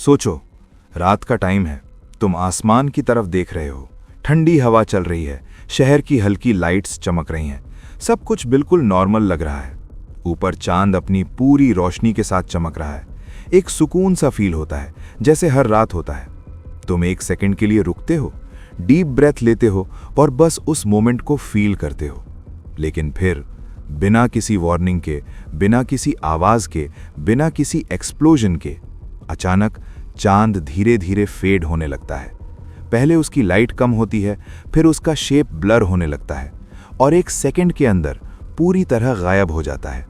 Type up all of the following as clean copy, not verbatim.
सोचो, रात का टाइम है, तुम आसमान की तरफ देख रहे हो, ठंडी हवा चल रही है, शहर की हल्की लाइट्स चमक रही हैं, सब कुछ बिल्कुल नॉर्मल लग रहा है। ऊपर चांद अपनी पूरी रोशनी के साथ चमक रहा है। एक सुकून सा फील होता है, जैसे हर रात होता है। तुम एक सेकंड के लिए रुकते हो, डीप ब्रेथ लेते हो और बस उस मोमेंट को फील करते हो। लेकिन फिर बिना किसी वार्निंग के, बिना किसी आवाज के, बिना किसी एक्सप्लोजन के, अचानक चांद धीरे धीरे फेड होने लगता है। पहले उसकी लाइट कम होती है, फिर उसका शेप ब्लर होने लगता है और एक सेकंड के अंदर पूरी तरह गायब हो जाता है।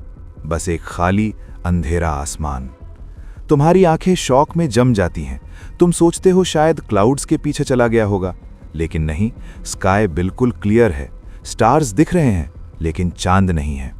बस एक खाली अंधेरा आसमान। तुम्हारी आंखें शॉक में जम जाती हैं। तुम सोचते हो शायद क्लाउड्स के पीछे चला गया होगा, लेकिन नहीं, स्काई बिल्कुल क्लियर है। स्टार्स दिख रहे हैं, लेकिन चांद नहीं है।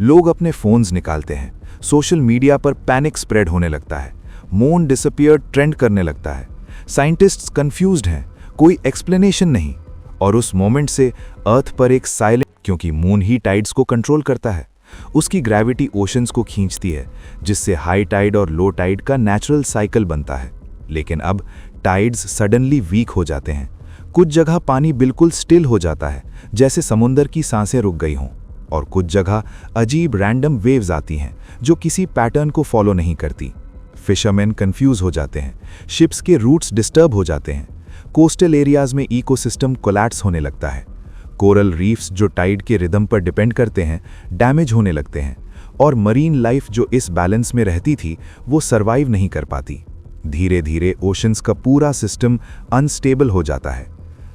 लोग अपने फोन्स निकालते हैं, सोशल मीडिया पर पैनिक स्प्रेड होने लगता है, मून डिसअपीयर ट्रेंड करने लगता है। साइंटिस्ट्स कंफ्यूज्ड हैं, कोई एक्सप्लेनेशन नहीं। और उस मोमेंट से अर्थ पर एक साइलेंट, क्योंकि मून ही टाइड्स को कंट्रोल करता है। उसकी ग्रेविटी ओशंस को खींचती है, जिससे हाई टाइड और लो टाइड का नेचुरल साइकिल बनता है। लेकिन अब टाइड्स सडनली वीक हो जाते हैं। कुछ जगह पानी बिल्कुल स्टिल हो जाता है, जैसे समुंदर की सांसें रुक गई हों, और कुछ जगह अजीब रैंडम वेव्स आती हैं जो किसी पैटर्न को फॉलो नहीं करती। फिशरमैन कंफ्यूज हो जाते हैं, शिप्स के रूट्स डिस्टर्ब हो जाते हैं, कोस्टल एरियाज में इकोसिस्टम कोलैप्स होने लगता है, कोरल रीफ्स जो टाइड के रिदम पर डिपेंड करते हैं डैमेज होने लगते हैं, और मरीन लाइफ जो इस बैलेंस में रहती थी वो सरवाइव नहीं कर पाती। धीरे धीरे ओशंस का पूरा सिस्टम अनस्टेबल हो जाता है।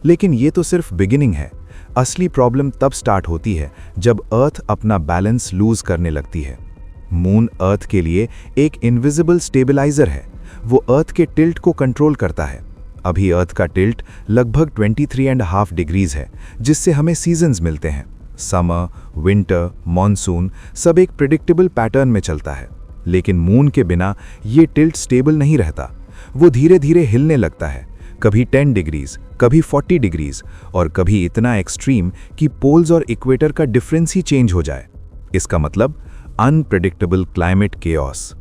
लेकिन ये तो सिर्फ बिगिनिंग है। असली प्रॉब्लम तब स्टार्ट होती है जब अर्थ अपना बैलेंस लूज करने लगती है। मून अर्थ के लिए एक इनविजिबल स्टेबलाइजर है। वो अर्थ के टिल्ट को कंट्रोल करता है। अभी अर्थ का टिल्ट लगभग 23.5 डिग्रीज है, जिससे हमें सीजन्स मिलते हैं। समर, विंटर, मॉनसून सब एक प्रिडिक्टेबल पैटर्न में चलता है। लेकिन मून के बिना ये टिल्ट स्टेबल नहीं रहता। वो धीरे धीरे हिलने लगता है, कभी 10 डिग्रीज, कभी 40 डिग्रीज, और कभी इतना एक्सट्रीम कि पोल्स और इक्वेटर का डिफरेंस ही चेंज हो जाए। इसका मतलब अनप्रेडिक्टेबल क्लाइमेट केओस।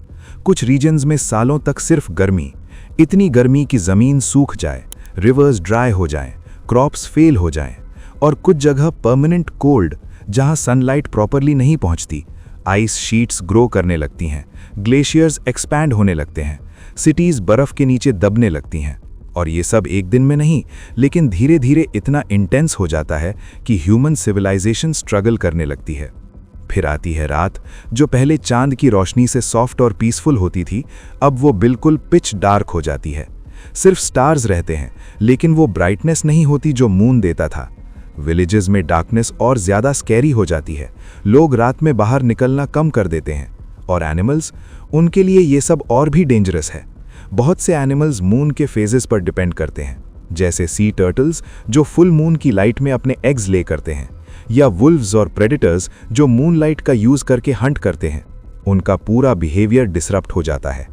कुछ रीजन्स में सालों तक सिर्फ गर्मी, इतनी गर्मी कि जमीन सूख जाए, रिवर्स ड्राई हो जाएं, क्रॉप्स फेल हो जाएं, और कुछ जगह परमानेंट कोल्ड, जहां सनलाइट प्रॉपरली नहीं पहुंचती। आइस शीट्स ग्रो करने लगती हैं, ग्लेशियर्स एक्सपैंड होने लगते हैं, सिटीज बर्फ के नीचे दबने लगती हैं। और ये सब एक दिन में नहीं, लेकिन धीरे धीरे इतना इंटेंस हो जाता है कि ह्यूमन सिविलाइजेशन स्ट्रगल करने लगती है। फिर आती है रात, जो पहले चांद की रोशनी से सॉफ्ट और पीसफुल होती थी, अब वो बिल्कुल पिच डार्क हो जाती है। सिर्फ स्टार्स रहते हैं, लेकिन वो ब्राइटनेस नहीं होती जो मून देता था। विलेजेस में डार्कनेस और ज़्यादा स्कैरी हो जाती है। लोग रात में बाहर निकलना कम कर देते हैं। और एनिमल्स, उनके लिए ये सब और भी डेंजरस है। बहुत से एनिमल्स मून के फेजेस पर डिपेंड करते हैं, जैसे सी टर्टल्स जो फुल मून की लाइट में अपने एग्स ले करते हैं, या वुल्व्स और प्रेडेटर्स जो मून लाइट का यूज करके हंट करते हैं। उनका पूरा बिहेवियर डिसरप्ट हो जाता है।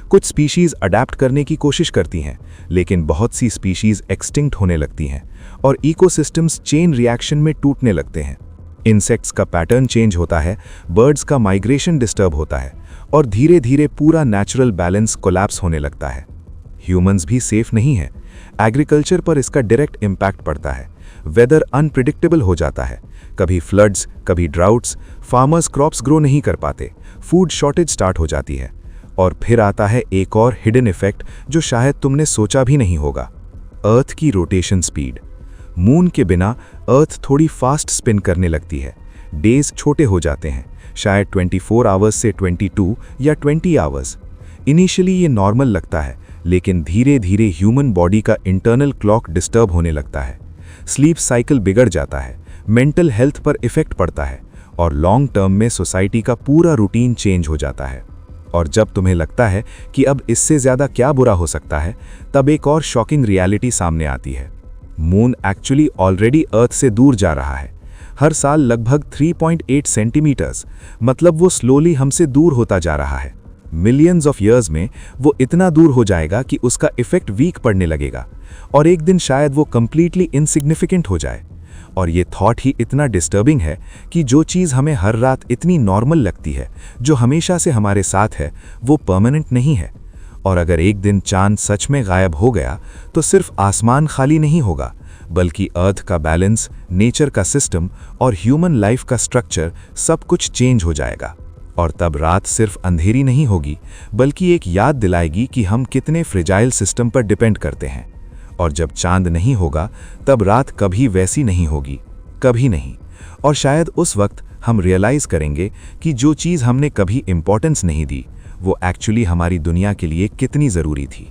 कुछ स्पीशीज अडैप्ट करने की कोशिश करती हैं, लेकिन बहुत सी स्पीशीज एक्सटिंक्ट होने लगती हैं और इकोसिस्टम्स चेन रिएक्शन में टूटने लगते हैं। इंसेक्ट्स का पैटर्न चेंज होता है, बर्ड्स का माइग्रेशन डिस्टर्ब होता है, और धीरे धीरे पूरा नेचुरल बैलेंस कोलैप्स होने लगता है। ह्यूमंस भी सेफ नहीं है। एग्रीकल्चर पर इसका डायरेक्ट इम्पैक्ट पड़ता है। वेदर अनप्रिडिक्टेबल हो जाता है, कभी फ्लड्स, कभी ड्राउट्स, फार्मर्स क्रॉप्स ग्रो नहीं कर पाते, फूड शॉर्टेज स्टार्ट हो जाती है। और फिर आता है एक और हिडन इफेक्ट जो शायद तुमने सोचा भी नहीं होगा, अर्थ की रोटेशन स्पीड। मून के बिना अर्थ थोड़ी फास्ट स्पिन करने लगती है। डेज छोटे हो जाते हैं, शायद 24 आवर्स से 22 या 20 आवर्स। इनिशियली ये नॉर्मल लगता है, लेकिन धीरे धीरे ह्यूमन बॉडी का इंटरनल क्लॉक डिस्टर्ब होने लगता है। स्लीप साइकिल बिगड़ जाता है, मेंटल हेल्थ पर इफेक्ट पड़ता है, और लॉन्ग टर्म में सोसाइटी का पूरा रूटीन चेंज हो जाता है। और जब तुम्हें लगता है कि अब इससे ज़्यादा क्या बुरा हो सकता है, तब एक और शॉकिंग रियलिटी सामने आती है। मून एक्चुअली ऑलरेडी अर्थ से दूर जा रहा है। हर साल लगभग 3.8 सेंटीमीटर्स, मतलब वो स्लोली हमसे दूर होता जा रहा है। मिलियंस ऑफ ईयर्स में वो इतना दूर हो जाएगा कि उसका इफेक्ट वीक पड़ने लगेगा, और एक दिन शायद वो कंप्लीटली इनसिग्निफिकेंट हो जाए। और ये थॉट ही इतना डिस्टर्बिंग है कि जो चीज़ हमें हर रात इतनी नॉर्मल लगती है, जो हमेशा से हमारे साथ है, वो परमानेंट नहीं है। और अगर एक दिन चांद सच में गायब हो गया तो सिर्फ आसमान खाली नहीं होगा, बल्कि अर्थ का बैलेंस, नेचर का सिस्टम और ह्यूमन लाइफ का स्ट्रक्चर सब कुछ चेंज हो जाएगा। और तब रात सिर्फ अंधेरी नहीं होगी, बल्कि एक याद दिलाएगी कि हम कितने फ्रेजाइल सिस्टम पर डिपेंड करते हैं। और जब चांद नहीं होगा तब रात कभी वैसी नहीं होगी, कभी नहीं। और शायद उस वक्त हम रियलाइज करेंगे कि जो चीज़ हमने कभी इंपॉर्टेंस नहीं दी वो एक्चुअली हमारी दुनिया के लिए कितनी ज़रूरी थी।